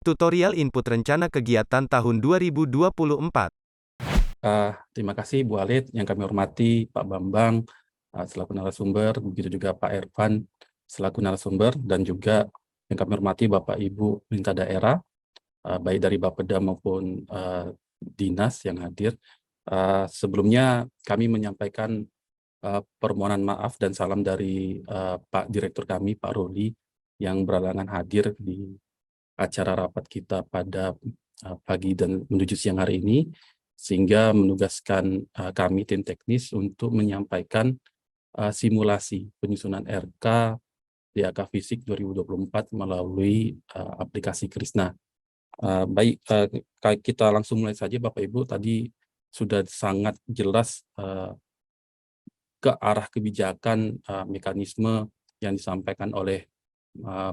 Tutorial input rencana kegiatan tahun 2024. Terima kasih Bu Alid, yang kami hormati Pak Bambang selaku narasumber, begitu juga Pak Ervan selaku narasumber, dan juga yang kami hormati Bapak Ibu pemerintah daerah, baik dari Bapeda maupun dinas yang hadir. Sebelumnya kami menyampaikan permohonan maaf dan salam dari Pak Direktur kami, Pak Roli, yang berhalangan hadir di acara rapat kita pada pagi dan menuju siang hari ini, sehingga menugaskan kami tim teknis untuk menyampaikan simulasi penyusunan RK DAK Fisik 2024 melalui aplikasi Krisna. Baik, kita langsung mulai saja Bapak Ibu. Tadi sudah sangat jelas ke arah kebijakan mekanisme yang disampaikan oleh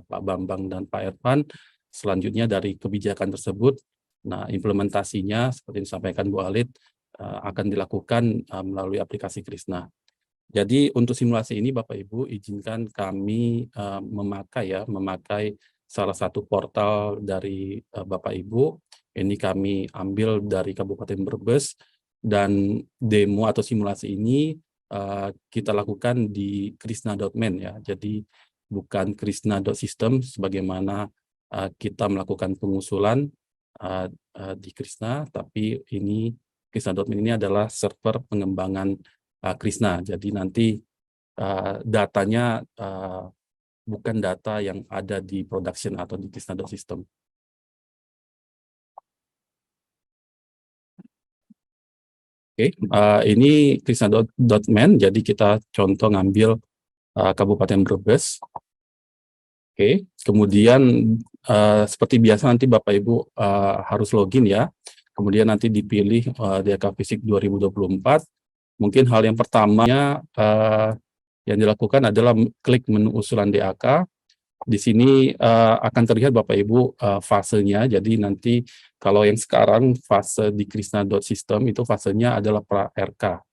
Pak Bambang dan Pak Ervan. Selanjutnya dari kebijakan tersebut, nah implementasinya seperti yang disampaikan Bu Alid akan dilakukan melalui aplikasi Krisna. Jadi untuk simulasi ini Bapak Ibu izinkan kami memakai salah satu portal dari Bapak Ibu. Ini kami ambil dari Kabupaten Brebes, dan demo atau simulasi ini kita lakukan di krisna.men ya. Jadi bukan krisna.system sebagaimana kita melakukan pengusulan di Krisna, tapi ini krisna.men ini adalah server pengembangan Krisna. Jadi nanti datanya bukan data yang ada di production atau di krisna.system. Oke, ini krisna.men, jadi kita contoh ngambil Kabupaten Brebes. Oke, kemudian seperti biasa nanti Bapak Ibu harus login ya. Kemudian nanti dipilih DAK Fisik 2024. Mungkin hal yang pertamanya yang dilakukan adalah klik menu usulan DAK. Di sini akan terlihat Bapak Ibu fasenya. Jadi nanti kalau yang sekarang fase di krisna.system itu fasenya adalah pra-RK.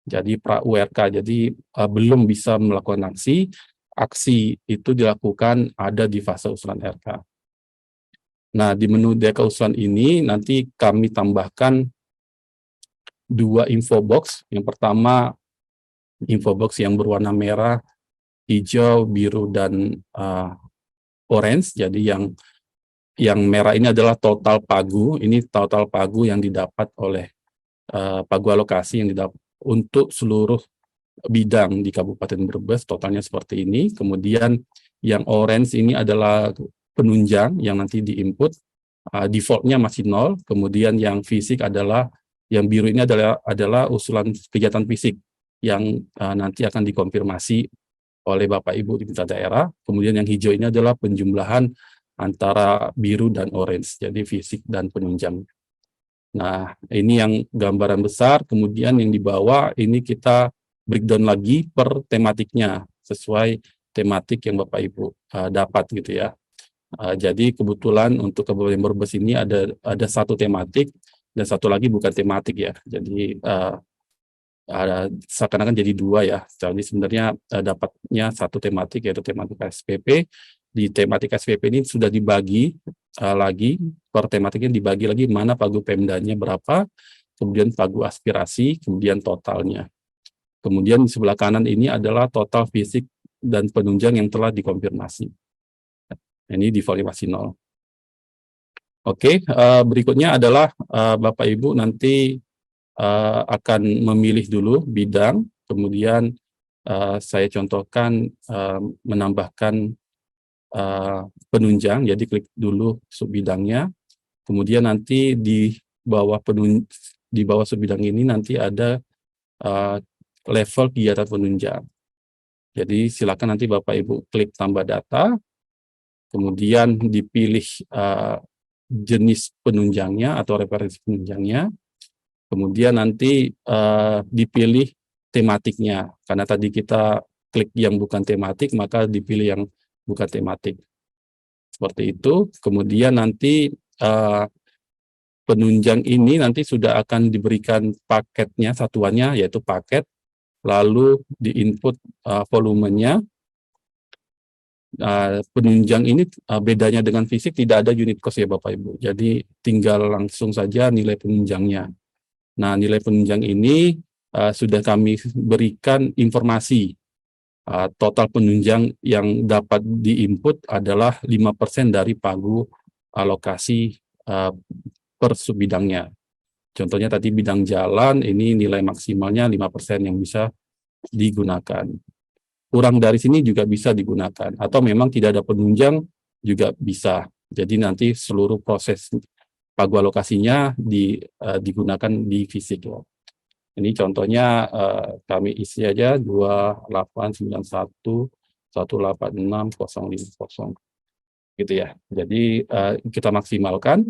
Jadi pra-URK. Jadi belum bisa melakukan aksi. Aksi itu dilakukan ada di fase usulan RK. Nah, di menu DAK usulan ini nanti kami tambahkan dua info box. Yang pertama, info box yang berwarna merah, hijau, biru, dan orange. Jadi yang merah ini adalah total pagu. Ini total pagu yang didapat oleh pagu alokasi yang didapat untuk seluruh bidang di Kabupaten Brebes, totalnya seperti ini. Kemudian yang orange ini adalah penunjang yang nanti diinput, defaultnya masih 0. Kemudian yang fisik adalah, yang biru ini adalah usulan kegiatan fisik yang nanti akan dikonfirmasi oleh Bapak Ibu di tingkat daerah. Kemudian yang hijau ini adalah penjumlahan antara biru dan orange, jadi fisik dan penunjang. Nah, ini yang gambaran besar. Kemudian yang di bawah ini kita breakdown lagi per tematiknya sesuai tematik yang Bapak Ibu dapat gitu ya. Jadi kebetulan untuk Kabupaten Brebes ini ada satu tematik dan satu lagi bukan tematik ya. Jadi seakan-akan jadi dua ya. Jadi sebenarnya dapatnya satu tematik, yaitu tematik SPP. Di tematik SPP ini sudah dibagi lagi per tematiknya, dibagi lagi mana pagu Pemdanya berapa, kemudian pagu aspirasi, kemudian totalnya. Kemudian di sebelah kanan ini adalah total fisik dan penunjang yang telah dikonfirmasi. Ini defaultnya masih 0. Oke, berikutnya adalah Bapak Ibu nanti akan memilih dulu bidang, kemudian saya contohkan menambahkan penunjang, jadi klik dulu subbidangnya, kemudian nanti di bawah subbidang ini nanti ada level kegiatan penunjang. Jadi silakan nanti Bapak Ibu klik tambah data, kemudian dipilih jenis penunjangnya atau referensi penunjangnya, kemudian nanti dipilih tematiknya. Karena tadi kita klik yang bukan tematik, maka dipilih yang bukan tematik. Seperti itu. Kemudian nanti penunjang ini nanti sudah akan diberikan paketnya, satuannya yaitu paket, lalu di input volumenya, penunjang ini bedanya dengan fisik tidak ada unit cost ya Bapak Ibu. Jadi tinggal langsung saja nilai penunjangnya. Nah, nilai penunjang ini sudah kami berikan informasi. Total penunjang yang dapat diinput adalah 5% dari pagu alokasi per subbidangnya. Contohnya tadi bidang jalan, ini nilai maksimalnya 5% yang bisa digunakan. Kurang dari sini juga bisa digunakan, atau memang tidak ada penunjang juga bisa. Jadi nanti seluruh proses pagu alokasinya digunakan di fisik. Ini contohnya kami isi aja 2891186050 gitu ya. Jadi kita maksimalkan.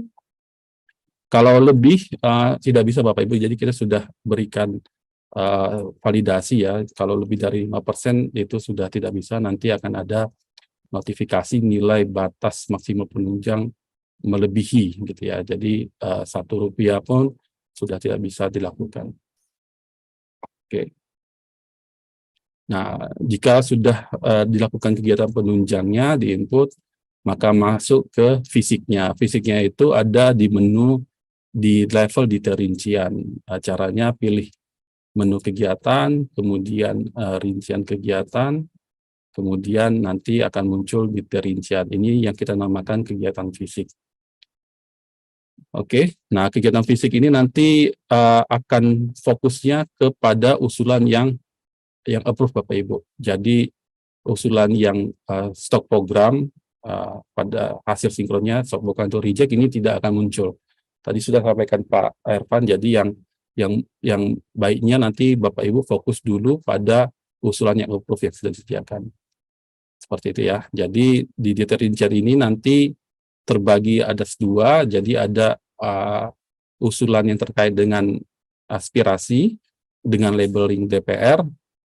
Kalau lebih tidak bisa Bapak Ibu, jadi kita sudah berikan validasi ya, kalau lebih dari 5% itu sudah tidak bisa, nanti akan ada notifikasi nilai batas maksimal penunjang melebihi gitu ya. Jadi Rp1 pun sudah tidak bisa dilakukan. Oke. Nah, jika sudah dilakukan kegiatan penunjangnya di input, maka masuk ke fisiknya. Fisiknya itu ada di menu di level detail rincian. Caranya pilih menu kegiatan, kemudian rincian kegiatan, kemudian nanti akan muncul detail rincian. Ini yang kita namakan kegiatan fisik. Oke, nah kegiatan fisik ini nanti akan fokusnya kepada usulan yang approve Bapak Ibu. Jadi usulan yang stock program pada hasil sinkronnya, stock program itu reject, ini tidak akan muncul. Tadi sudah sampaikan Pak Ervan, jadi yang baiknya nanti Bapak Ibu fokus dulu pada usulan yang approve yang sudah disediakan. Seperti itu ya. Jadi di detail rincian ini nanti terbagi ada dua, jadi ada usulan yang terkait dengan aspirasi dengan labeling DPR,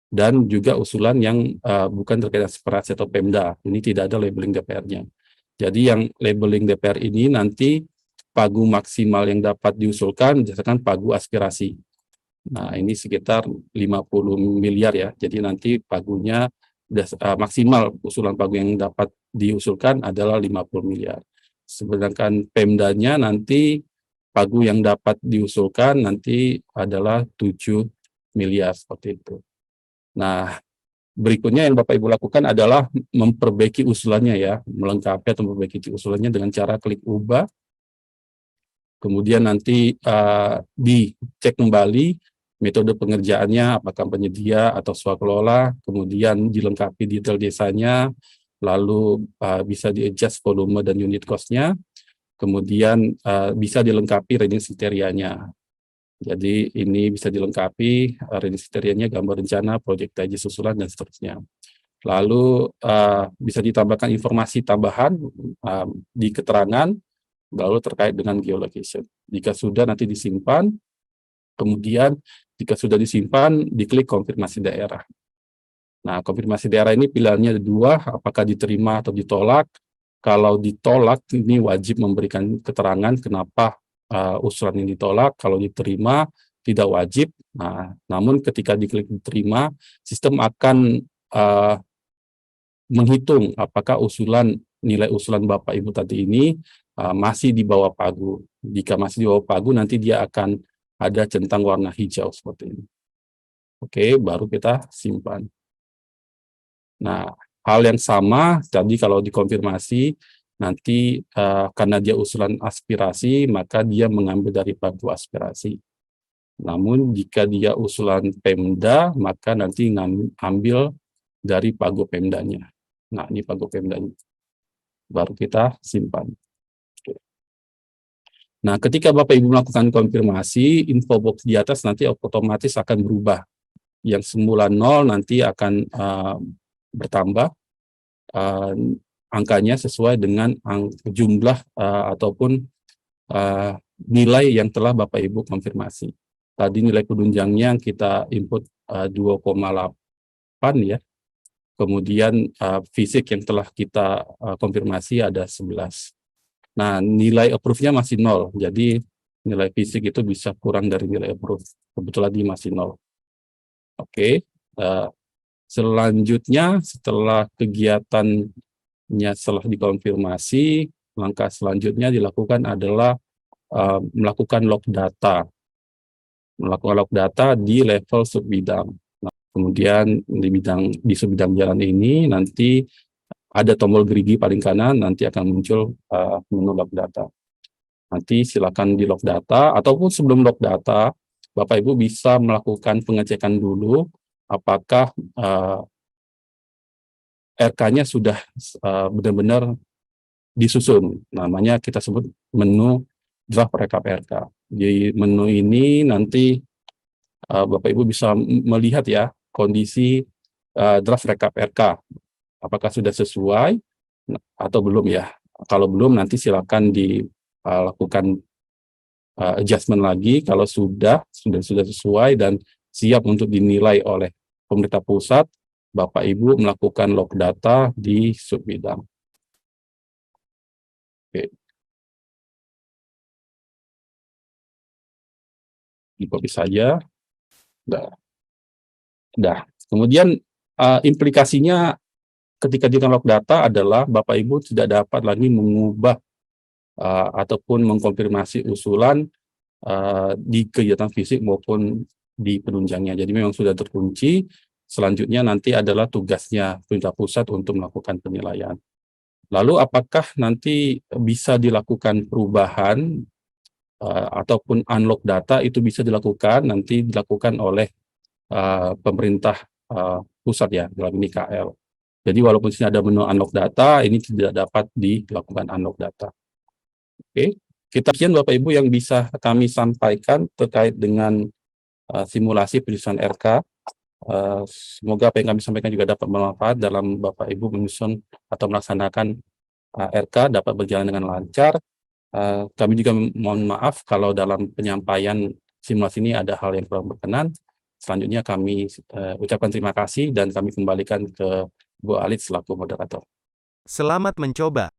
dan juga usulan yang bukan terkait aspirasi atau Pemda. Ini tidak ada labeling DPR-nya. Jadi yang labeling DPR ini nanti pagu maksimal yang dapat diusulkan berdasarkan pagu aspirasi. Nah, ini sekitar 50 miliar ya. Jadi nanti pagunya maksimal usulan pagu yang dapat diusulkan adalah 50 miliar. Sedangkan Pemdanya nanti pagu yang dapat diusulkan nanti adalah 7 miliar seperti itu. Nah, berikutnya yang Bapak Ibu lakukan adalah memperbaiki usulannya ya, melengkapi atau memperbaiki usulannya dengan cara klik ubah. Kemudian nanti dicek kembali metode pengerjaannya, apakah penyedia atau swakelola, kemudian dilengkapi detail desanya, lalu bisa di-adjust volume dan unit cost-nya, kemudian bisa dilengkapi reading kriterianya. Jadi ini bisa dilengkapi reading kriterianya, gambar rencana, project digest susulan, dan seterusnya. Lalu bisa ditambahkan informasi tambahan di keterangan, lalu terkait dengan geolocation. Jika sudah nanti disimpan, kemudian jika sudah disimpan, diklik konfirmasi daerah. Nah, konfirmasi daerah ini pilihannya ada dua, apakah diterima atau ditolak. Kalau ditolak, ini wajib memberikan keterangan kenapa usulan ini ditolak. Kalau diterima, tidak wajib. Nah, namun ketika diklik diterima, sistem akan menghitung apakah nilai usulan Bapak Ibu tadi ini masih di bawah pagu. Jika masih di bawah pagu, nanti dia akan ada centang warna hijau seperti ini. Oke, baru kita simpan. Nah, hal yang sama tadi kalau dikonfirmasi, nanti karena dia usulan aspirasi, maka dia mengambil dari pagu aspirasi. Namun jika dia usulan Pemda, maka nanti ambil dari pagu Pemdanya. Nah, ini pagu Pemdanya. Baru kita simpan. Nah, ketika Bapak Ibu melakukan konfirmasi, info box di atas nanti otomatis akan berubah. Yang semula 0 nanti akan bertambah angkanya sesuai dengan jumlah ataupun nilai yang telah Bapak Ibu konfirmasi. Tadi nilai penunjangnya yang kita input 2,8 ya. Kemudian fisik yang telah kita konfirmasi ada 11. Nah, nilai approve-nya masih 0. Jadi nilai fisik itu bisa kurang dari nilai approve. Kebetulan ini masih 0. Oke. Selanjutnya setelah kegiatan suratnya setelah dikonfirmasi, langkah selanjutnya dilakukan adalah melakukan log data. Melakukan log data di level subbidang. Nah, kemudian di subbidang jalan ini nanti ada tombol gerigi paling kanan, nanti akan muncul menu log data. Nanti silakan di log data, ataupun sebelum log data, Bapak Ibu bisa melakukan pengecekan dulu apakah RK-nya sudah benar-benar disusun. Namanya kita sebut menu draft rekap RK. Di menu ini nanti Bapak Ibu bisa melihat ya kondisi draft rekap RK. Apakah sudah sesuai atau belum ya. Kalau belum nanti silakan dilakukan adjustment lagi. Kalau sudah sesuai dan siap untuk dinilai oleh pemerintah pusat, Bapak Ibu melakukan log data di subbidang. Oke. Di-copy saja. Dah. Kemudian implikasinya ketika di log data adalah Bapak Ibu tidak dapat lagi mengubah ataupun mengkonfirmasi usulan di kegiatan fisik maupun di penunjangnya. Jadi memang sudah terkunci. Selanjutnya nanti adalah tugasnya pemerintah pusat untuk melakukan penilaian. Lalu apakah nanti bisa dilakukan perubahan ataupun unlock data? Itu bisa dilakukan, nanti dilakukan oleh pemerintah pusat ya, dalam ini KL. Jadi walaupun di sini ada menu unlock data, ini tidak dapat dilakukan unlock data. Oke, kita sekian Bapak Ibu yang bisa kami sampaikan terkait dengan simulasi penyusunan RK. Semoga apa yang kami sampaikan juga dapat bermanfaat dalam Bapak Ibu menyusun atau melaksanakan RK dapat berjalan dengan lancar. Kami juga mohon maaf kalau dalam penyampaian simulasi ini ada hal yang kurang berkenan. Selanjutnya kami ucapkan terima kasih dan kami kembalikan ke Bu Alit selaku moderator. Selamat mencoba.